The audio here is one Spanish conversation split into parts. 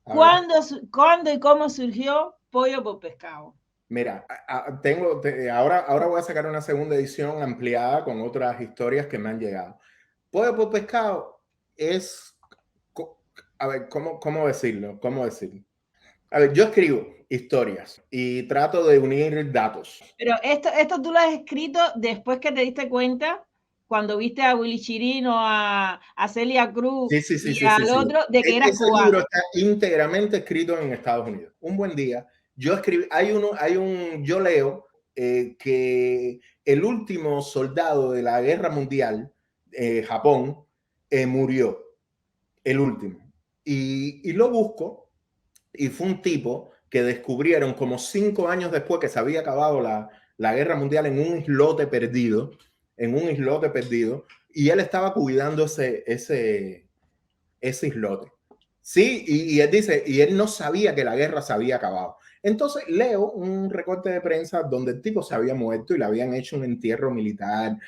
A ver. ¿Cuándo y cómo surgió Pollo por Pescado? Mira, ahora voy a sacar una segunda edición ampliada con otras historias que me han llegado. Pollo por Pescado es, a ver, ¿cómo decirlo? ¿Cómo decirlo? A ver, yo escribo historias y trato de unir datos. Pero esto tú lo has escrito después que te diste cuenta, cuando viste a Willy Chirino, a Celia Cruz Sí, sí, sí, y sí, sí, al sí. otro, de que eras Ese libro cubano. está íntegramente escrito en Estados Unidos. Un buen día, yo escribí, yo leo que el último soldado de la Guerra Mundial, Japón, murió, el último. Y lo busco y fue un tipo que descubrieron como 5 años después que se había acabado la Guerra Mundial en un islote perdido, y él estaba cuidando ese islote. Sí, y él dice, y él no sabía que la guerra se había acabado. Entonces leo un recorte de prensa donde el tipo se había muerto y le habían hecho un entierro militar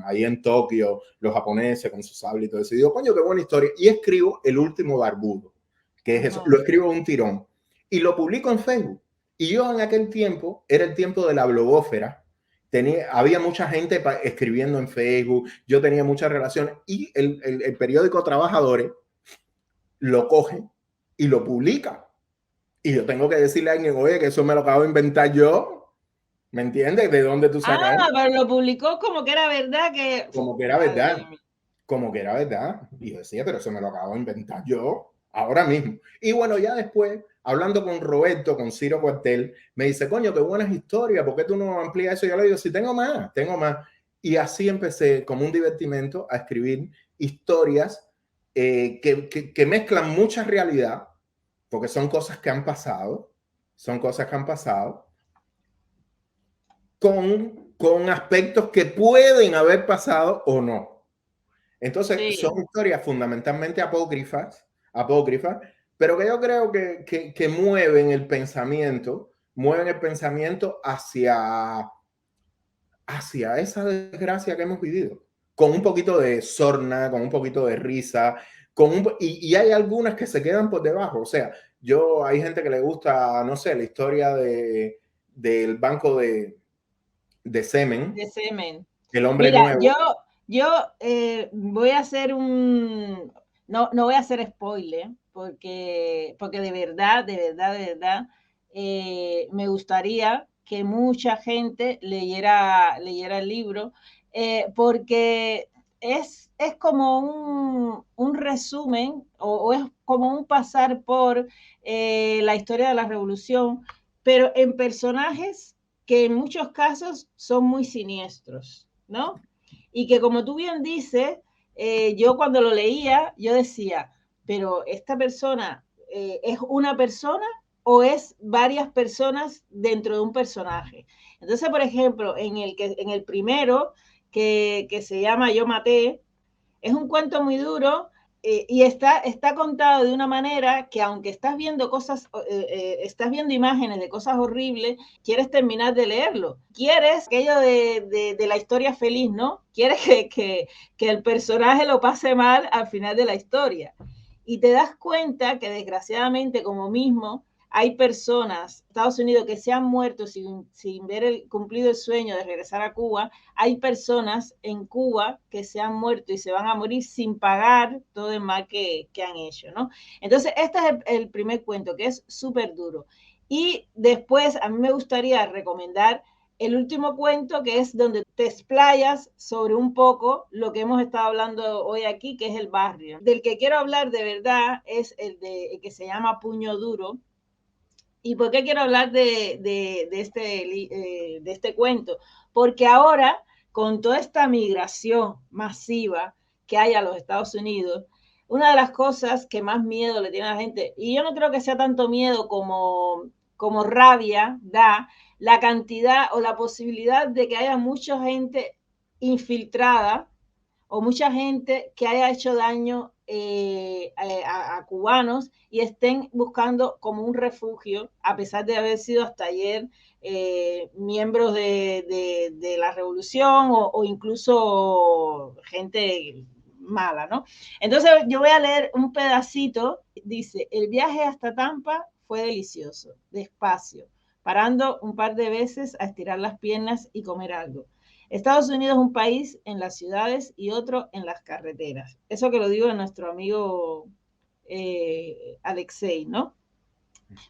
ahí en Tokio, los japoneses con su sable y todo eso. Y digo, coño, qué buena historia. Y escribo El último barbudo, que es eso. Ajá. Lo escribo un tirón y lo publico en Facebook. Y yo en aquel tiempo, era el tiempo de la blogósfera, había mucha gente escribiendo en Facebook, yo tenía muchas relaciones y el periódico Trabajadores lo coge y lo publica. Y yo tengo que decirle a alguien, oye, que eso me lo acabo de inventar yo. ¿Me entiendes? ¿De dónde tú sacas Ah, eso? pero lo publicó como que era verdad que... Como que era Madre verdad. mía. Como que era verdad. Y yo decía, pero eso me lo acabo de inventar yo, ahora mismo. Y bueno, ya después, hablando con Roberto, con Ciro Cuartel, me dice, coño, qué buenas historias, ¿por qué tú no amplías eso? Y yo le digo, sí, tengo más, tengo más. Y así empecé, como un divertimento, a escribir historias que mezclan mucha realidad, porque son cosas que han pasado, con aspectos que pueden haber pasado o no. Entonces, Sí. son historias fundamentalmente apócrifas, pero que yo creo que mueven el pensamiento hacia esa desgracia que hemos vivido, con un poquito de sorna, con un poquito de risa, y hay algunas que se quedan por debajo. O sea, hay gente que le gusta, no sé, la historia del banco de semen, De semen. el hombre Mira, nuevo. yo voy a hacer no voy a hacer spoiler, porque de verdad, me gustaría que mucha gente leyera el libro, porque es como un resumen o es como un pasar por la historia de la revolución, pero en personajes que en muchos casos son muy siniestros, ¿no? Y que como tú bien dices, yo cuando lo leía, yo decía, pero esta persona es una persona o es varias personas dentro de un personaje. Entonces, por ejemplo, en el primero, que se llama Yo Maté, es un cuento muy duro, y está contado de una manera que aunque estás viendo estás viendo imágenes de cosas horribles, quieres terminar de leerlo. Quieres aquello de la historia feliz, ¿no? Quieres que el personaje lo pase mal al final de la historia. Y te das cuenta que desgraciadamente, como mismo, hay personas, Estados Unidos, que se han muerto sin ver cumplido el sueño de regresar a Cuba. Hay personas en Cuba que se han muerto y se van a morir sin pagar todo el mal que han hecho, ¿no? Entonces, este es el primer cuento, que es súper duro. Y después, a mí me gustaría recomendar el último cuento, que es donde te explayas sobre un poco lo que hemos estado hablando hoy aquí, que es el barrio. Del que quiero hablar de verdad es el que se llama Puño Duro. ¿Y por qué quiero hablar de este cuento? Porque ahora, con toda esta migración masiva que hay a los Estados Unidos, una de las cosas que más miedo le tiene a la gente, y yo no creo que sea tanto miedo como rabia, da la cantidad o la posibilidad de que haya mucha gente infiltrada o mucha gente que haya hecho daño a cubanos y estén buscando como un refugio, a pesar de haber sido hasta ayer miembros de la revolución o incluso gente mala, ¿no? Entonces yo voy a leer un pedacito. Dice: el viaje hasta Tampa fue delicioso, despacio, parando un par de veces a estirar las piernas y comer algo. Estados Unidos es un país en las ciudades y otro en las carreteras. Eso que lo digo de nuestro amigo Alexei, ¿no?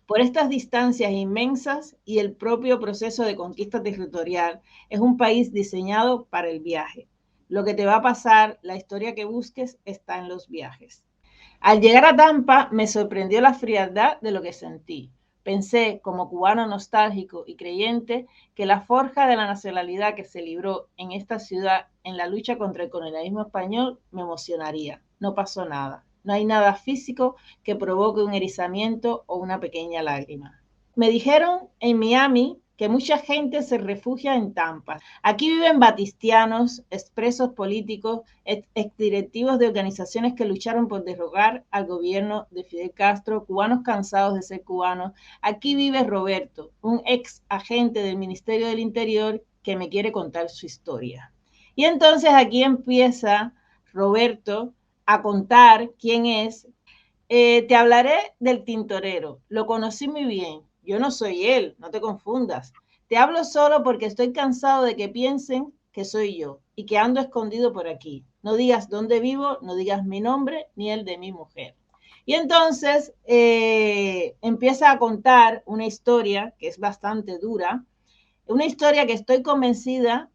Por estas distancias inmensas y el propio proceso de conquista territorial, es un país diseñado para el viaje. Lo que te va a pasar, la historia que busques, está en los viajes. Al llegar a Tampa, me sorprendió la frialdad de lo que sentí. Pensé, como cubano nostálgico y creyente, que la forja de la nacionalidad que se libró en esta ciudad en la lucha contra el colonialismo español me emocionaría. No pasó nada. No hay nada físico que provoque un erizamiento o una pequeña lágrima. Me dijeron en Miami que mucha gente se refugia en Tampa. Aquí viven batistianos, expresos políticos, exdirectivos de organizaciones que lucharon por derrocar al gobierno de Fidel Castro, cubanos cansados de ser cubanos. Aquí vive Roberto, un ex agente del Ministerio del Interior que me quiere contar su historia. Y entonces aquí empieza Roberto a contar quién es. Te hablaré del tintorero. Lo conocí muy bien. Yo no soy él, no te confundas. Te hablo solo porque estoy cansado de que piensen que soy yo y que ando escondido por aquí. No digas dónde vivo, no digas mi nombre ni el de mi mujer. Y entonces empieza a contar una historia que es bastante dura, una historia que estoy convencida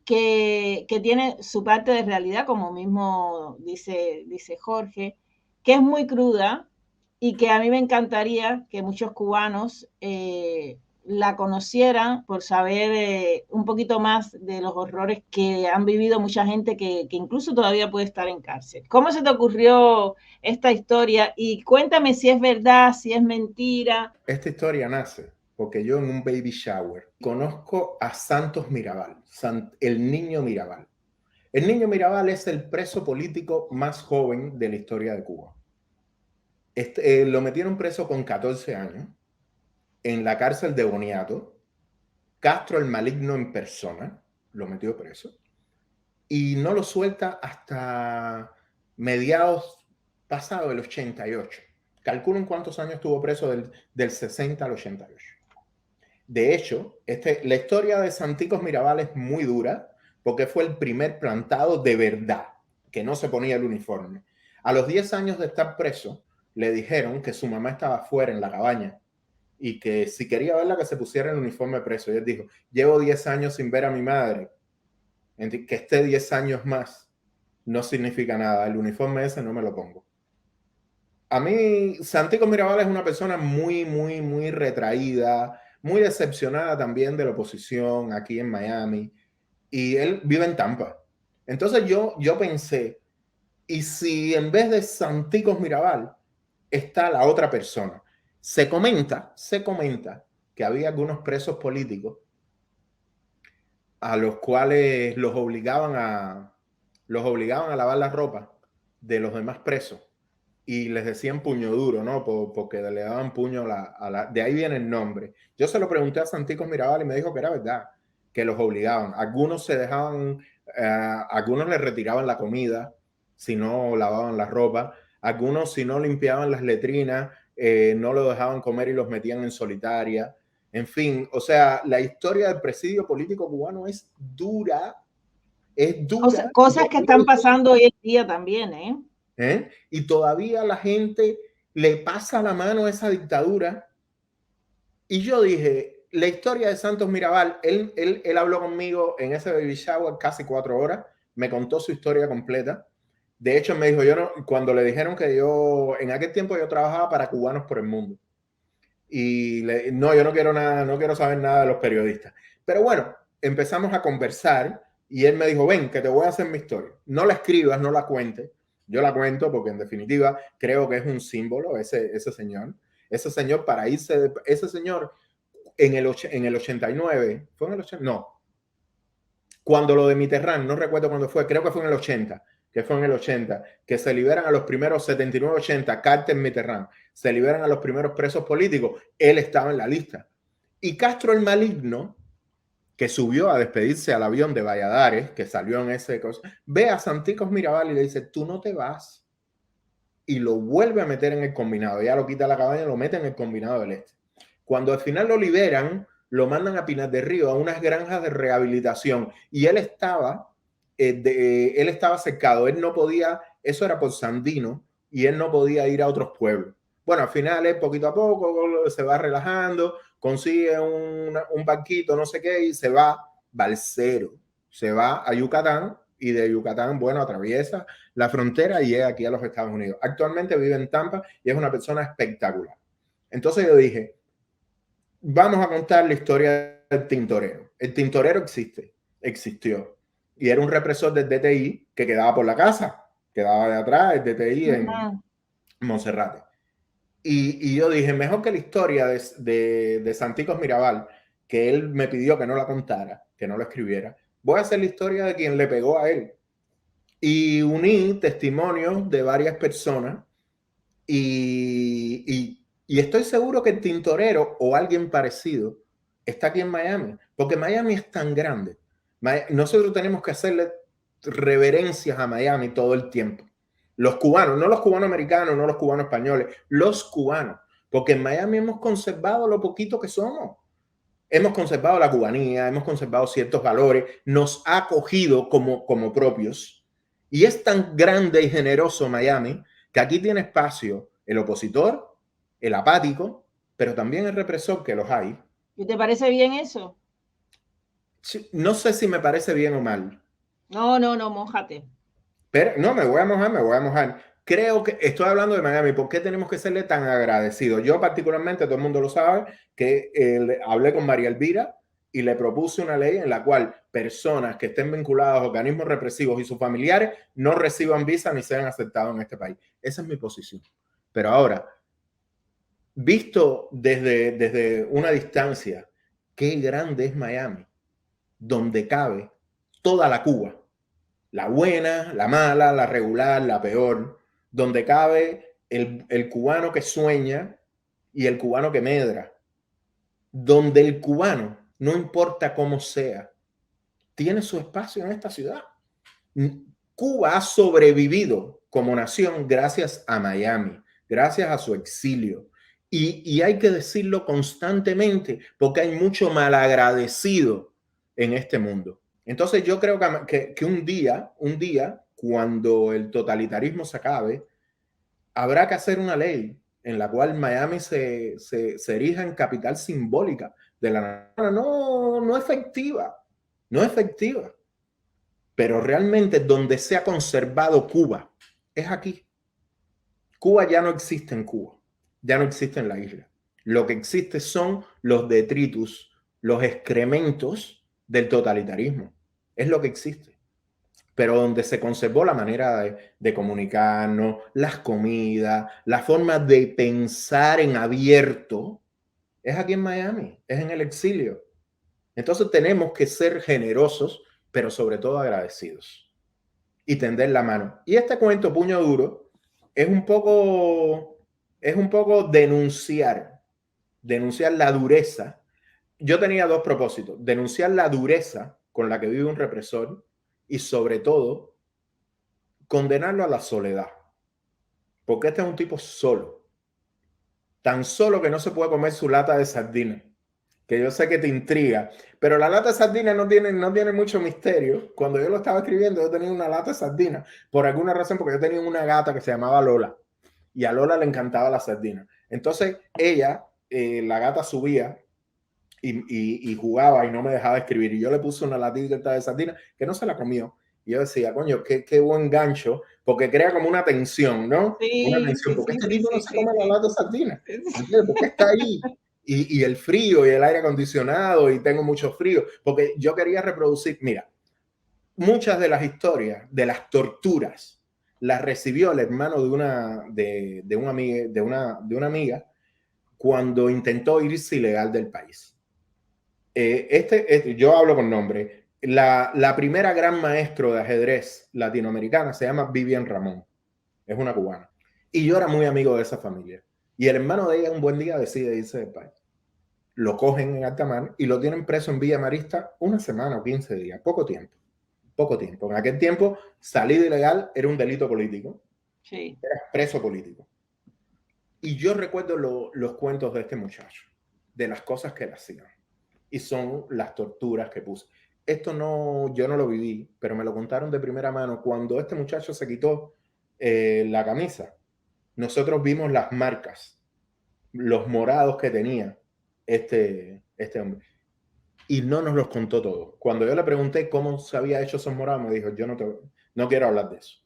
que tiene su parte de realidad, como mismo dice Jorge, que es muy cruda y que a mí me encantaría que muchos cubanos la conocieran por saber un poquito más de los horrores que han vivido mucha gente que incluso todavía puede estar en cárcel. ¿Cómo se te ocurrió esta historia? Y cuéntame si es verdad, si es mentira. Esta historia nace porque yo en un baby shower conozco a Santos Mirabal, el niño Mirabal. El niño Mirabal es el preso político más joven de la historia de Cuba. Lo metieron preso con 14 años en la cárcel de Boniato. Castro el maligno en persona lo metió preso y no lo suelta hasta mediados pasado del 88. Calculen cuántos años estuvo preso del 60 al 88. De hecho, la historia de Santicos Mirabal es muy dura porque fue el primer plantado de verdad que no se ponía el uniforme. A los 10 años de estar preso, le dijeron que su mamá estaba fuera en la cabaña y que si quería verla que se pusiera el uniforme preso. Y él dijo, llevo 10 años sin ver a mi madre, que esté 10 años más no significa nada, el uniforme ese no me lo pongo. A mí, Santiago Mirabal es una persona muy, muy, muy retraída, muy decepcionada también de la oposición aquí en Miami, y él vive en Tampa. Entonces yo pensé, ¿y si en vez de Santicos Mirabal está la otra persona? Se comenta que había algunos presos políticos a los cuales los obligaban a lavar la ropa de los demás presos y les decían puño duro, ¿no? Porque le daban puño de ahí viene el nombre. Yo se lo pregunté a Santicos Mirabal y me dijo que era verdad, que los obligaban. Algunos se dejaban, algunos les retiraban la comida si no lavaban la ropa, algunos si no limpiaban las letrinas, no lo dejaban comer y los metían en solitaria. En fin, o sea, la historia del presidio político cubano es dura, es dura. Cosas que están pasando hoy en día también, ¿eh? Y todavía la gente le pasa la mano a esa dictadura. Y yo dije, la historia de Santos Mirabal, él habló conmigo en ese baby shower casi 4 horas, me contó su historia completa. De hecho, me dijo, cuando le dijeron que en aquel tiempo yo trabajaba para Cubanos por el Mundo. Y no, yo no quiero nada, no quiero saber nada de los periodistas. Pero bueno, empezamos a conversar y él me dijo, ven, que te voy a hacer mi historia. No la escribas, no la cuentes. Yo la cuento porque en definitiva creo que es un símbolo ese señor. Ese señor para irse, ese señor en el 89, ¿fue en el 80? No. Cuando lo de Mitterrand, no recuerdo cuándo fue, creo que fue en el 80, que se liberan a los primeros 79, 80, Carter, Mitterrand, se liberan a los primeros presos políticos, él estaba en la lista. Y Castro el maligno que subió a despedirse al avión de Valladares, que salió en ese cosa, ve a Santicos Mirabal y le dice, tú no te vas. Y lo vuelve a meter en el combinado. Ya lo quita la cabaña y lo mete en el combinado del este. Cuando al final lo liberan, lo mandan a Pinar del Río, a unas granjas de rehabilitación. Y él estaba cercado. Él no podía, eso era por Sandino, y él no podía ir a otros pueblos. Bueno, al final él poquito a poco se va relajando, consigue un banquito, no sé qué, y se va balsero. Se va a Yucatán y de Yucatán, bueno, atraviesa la frontera y llega aquí a los Estados Unidos. Actualmente vive en Tampa y es una persona espectacular. Entonces yo dije, vamos a contar la historia del tintorero. El tintorero existió. Y era un represor del DTI que quedaba por la casa, quedaba de atrás, el DTI en Monserrate. Y yo dije, mejor que la historia de Santicos Mirabal, que él me pidió que no la contara, que no la escribiera, voy a hacer la historia de quien le pegó a él. Y uní testimonios de varias personas y estoy seguro que el tintorero o alguien parecido está aquí en Miami, porque Miami es tan grande. Nosotros tenemos que hacerle reverencias a Miami todo el tiempo. Los cubanos, no los cubanos americanos, no los cubanos españoles, los cubanos, porque en Miami hemos conservado lo poquito que somos. Hemos conservado la cubanía, hemos conservado ciertos valores, nos ha acogido como propios. Y es tan grande y generoso Miami que aquí tiene espacio el opositor, el apático, pero también el represor, que los hay. ¿Y te parece bien eso? No sé si me parece bien o mal. No, no, no, mójate. Pero no, me voy a mojar. Creo que estoy hablando de Miami. ¿Por qué tenemos que serle tan agradecidos? Yo particularmente, todo el mundo lo sabe, que hablé con María Elvira y le propuse una ley en la cual personas que estén vinculadas a organismos represivos y sus familiares no reciban visa ni sean aceptados en este país. Esa es mi posición. Pero ahora, visto desde una distancia, qué grande es Miami, donde cabe toda la Cuba. La buena, la mala, la regular, la peor, donde cabe el cubano que sueña y el cubano que medra, donde el cubano, no importa cómo sea, tiene su espacio en esta ciudad. Cuba ha sobrevivido como nación gracias a Miami, gracias a su exilio. Y hay que decirlo constantemente porque hay mucho malagradecido en este mundo. Entonces yo creo que un día, cuando el totalitarismo se acabe, habrá que hacer una ley en la cual Miami se erija en capital simbólica de la nación, no efectiva, no efectiva, pero realmente donde se ha conservado Cuba es aquí. Cuba ya no existe en Cuba, ya no existe en la isla. Lo que existe son los detritus, los excrementos del totalitarismo. Es lo que existe. Pero donde se conservó la manera de comunicarnos, las comidas, la forma de pensar en abierto, es aquí en Miami, es en el exilio. Entonces tenemos que ser generosos, pero sobre todo agradecidos y tender la mano. Y este cuento Puño Duro es un poco denunciar la dureza. Yo tenía dos propósitos: denunciar la dureza con la que vive un represor y sobre todo condenarlo a la soledad, porque este es un tipo solo, tan solo que no se puede comer su lata de sardina, que yo sé que te intriga, pero la lata de sardina no tiene mucho misterio. Cuando yo lo estaba escribiendo, yo tenía una lata de sardina, por alguna razón, porque yo tenía una gata que se llamaba Lola, y a Lola le encantaba la sardina. Entonces ella, la gata subía y jugaba y no me dejaba escribir, y yo le puse una latita de sardina que no se la comió. Y yo decía, coño, qué buen gancho, porque crea como una tensión, ¿no? Una Sí, tensión, sí, porque sí, este sí, tipo no sí, se sí, come la sí. lata de sardina, ¿entiendes? Porque está ahí. Y el frío y el aire acondicionado y tengo mucho frío, porque yo quería reproducir, mira, muchas de las historias, de las torturas, las recibió el hermano de una amiga cuando intentó irse ilegal del país. Yo hablo con nombre. La primera gran maestro de ajedrez latinoamericana se llama Vivian Ramón. Es una cubana. Y yo era muy amigo de esa familia. Y el hermano de ella un buen día decide irse del país. lo cogen en alta mar y lo tienen preso en Villa Marista una semana o 15 días, poco tiempo, poco tiempo. En aquel tiempo, salida ilegal era un delito político, Sí. era preso político. Y yo recuerdo los cuentos de este muchacho, de las cosas que le hacían, y son las torturas que puso. Esto no, yo no lo viví, pero me lo contaron de primera mano. Cuando este muchacho se quitó la camisa, nosotros vimos las marcas, los morados que tenía este hombre. Y no nos los contó todo. Cuando yo le pregunté cómo se había hecho esos morados, me dijo, yo no quiero hablar de eso.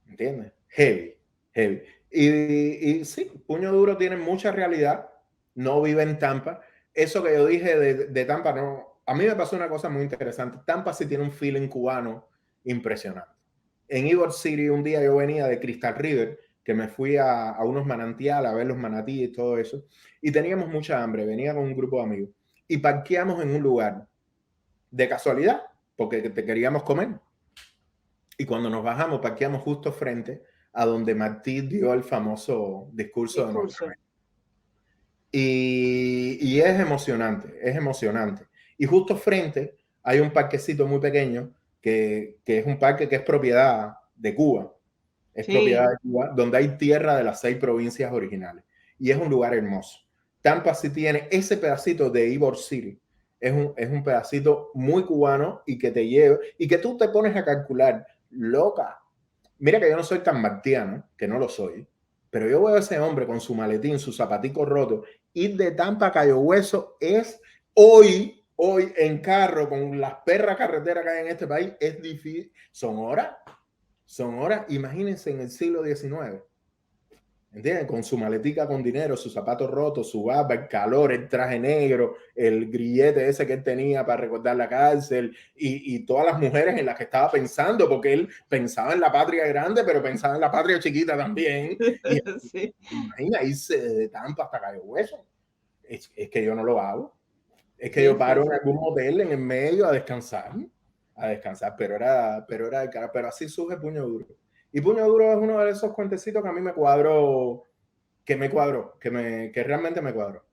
¿Entiendes? Heavy, heavy. Y sí, Puño Duro tiene mucha realidad, no vive en Tampa. Eso que yo dije de Tampa, no, a mí me pasó una cosa muy interesante. Tampa sí tiene un feeling cubano impresionante. En Ybor City un día yo venía de Crystal River, que me fui a unos manantiales a ver los manatíes y todo eso, y teníamos mucha hambre, venía con un grupo de amigos, y parqueamos en un lugar de casualidad, porque te queríamos comer. Y cuando nos bajamos, parqueamos justo frente a donde Martí dio el famoso discurso de Discurso. Norteamérica. Y es emocionante, es emocionante. Y justo frente hay un parquecito muy pequeño que es un parque que es propiedad de Cuba. Es propiedad Sí. de Cuba, donde hay tierra de las 6 provincias originales. Y es un lugar hermoso. Tampa sí tiene ese pedacito de Ybor City. Es un pedacito muy cubano y que te lleva, y que tú te pones a calcular, loca. Mira que yo no soy tan martiano, que no lo soy, pero yo veo a ese hombre con su maletín, su zapatico roto, ir de Tampa a Cayo Hueso es hoy en carro, con las perras carreteras que hay en este país, es difícil. Son horas, imagínense en el siglo XIX. ¿Entienden? Con su maletica con dinero, sus zapatos rotos, su barba, el calor, el traje negro, el grillete ese que él tenía para recordar la cárcel y todas las mujeres en las que estaba pensando, porque él pensaba en la patria grande, pero pensaba en la patria chiquita también. Y Sí. imagina irse de Tampa hasta Cayo Hueso. Es que yo no lo hago. Es que Sí, yo sí, paro en sí. algún hotel en el medio a descansar, pero así surge Puño Duro. Y Puño Duro es uno de esos cuentecitos que a mí me cuadró, que realmente me cuadró.